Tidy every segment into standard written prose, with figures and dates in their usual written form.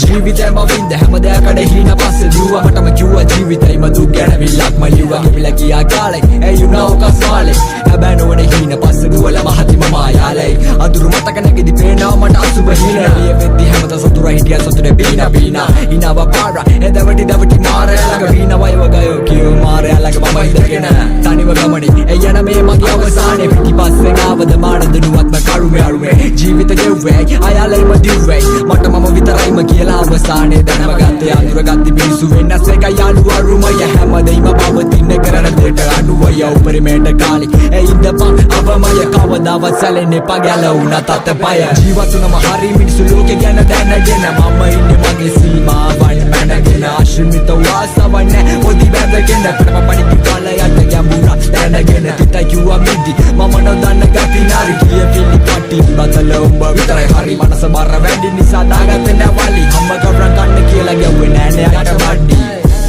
ජීවිතේම වින්ද හැම දෙයකට හීන පස්සේ දිව්වා මටම කිව්වා ජීවිතේම දුක් ගැන විලක්ම ලිව්වා කිවිලා ගියා කාලේ hey you know කස්වාලේ හැබැයි නොවන හීන පස්සේ දුවලා මහතිම මායාලේ අඳුරු මතක නැගිදි පේනවා මට අසුබ හීන ලිය වෙද්දි හැමත සතුරා හිටියා සතුරේ බීනා ඉනව පාරා එදවටි මාරය ළඟ වීන වයව ගයෝ කියෝ මාරය ළඟ මම ඉඳගෙන තනිව ගමනේ එයන මේ මගේ අවසානේ පිටිපස්සෙන් ආවද මානද නුවත්ම කරුමේ අරුමේ ජීවිත ගෙව්වේ අයාලේම දිව්වේ මට මම විතරයිම කියලා අවසානේ දැනව ගත්තේ අඳුරගත්ති මිනිස්සු වෙනස් එක යාළු අරුමය හැමදේම පවතින කරන දෙට අඩුවය උපරිමයට කාලේ ඒ ඉඳපන් අවමය කවදාවත් සැලෙන්නේ පගැලුණ තතපය ජීවතුනම හරි මිනිස්සු ලෝකේ ගැන දැනගෙන මම ඉන්නේ මගේ සීමාවන් මැනගෙන ආශ්‍රිත වාසවන්න පොඩි බැඳගෙන පණපණි පිටාලයට ගැඹුරක් දැනගෙන තිතයි කිව්වා මිදි මම නොදන්න ගැටි නාරි කිය පිළි පටි බතල උඹ විතරයි හරි මනස බර වැඩි නිසා දාගත්තේ නැවලි අම්ම ගවරන් ගන්න කියලා ගැව්වේ නෑනේ යට වඩි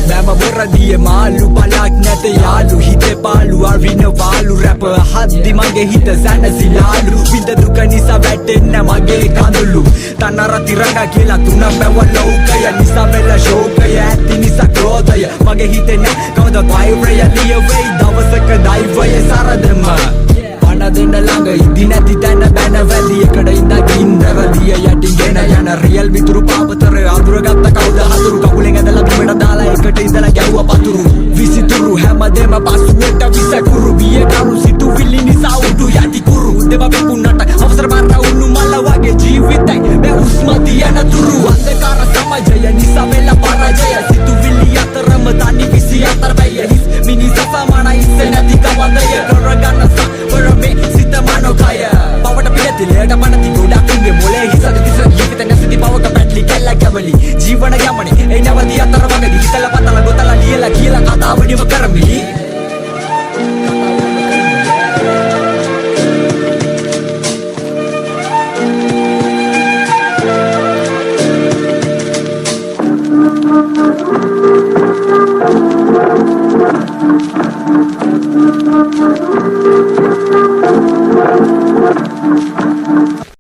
මම බොරදියේ මාළු බලක් නැත යාළු හිතේ පාළු අරින වාළු රැප හද්දි මගේ හිත සැනසීලාලු විඳ දුක නිසා වැටෙන්න මගේ කඳුළු තනර තිරඟ කියලා තුන බැව ලෝකය නිසා වෙල ශෝකය ඇති නිසා ක්‍රෝධය මගේ හිතේ නැ කවද වෛරය ලිය වෙයි දවසක දෛවය සරදම පණ දෙන්න ළඟ ඉදි නැති තැන බැන වැලි එකට ඉඳගින් දරදිය යටිගෙන යන රියල් විතුරු පාපතර අඳුරගත්ත කවුද හතුරු කකුලෙන් ඇදලා බිමට දාලා එකට ඉඳලා ගැව්වා පතුරු විසිතුරු හැමදේම පසුවට විසකුරු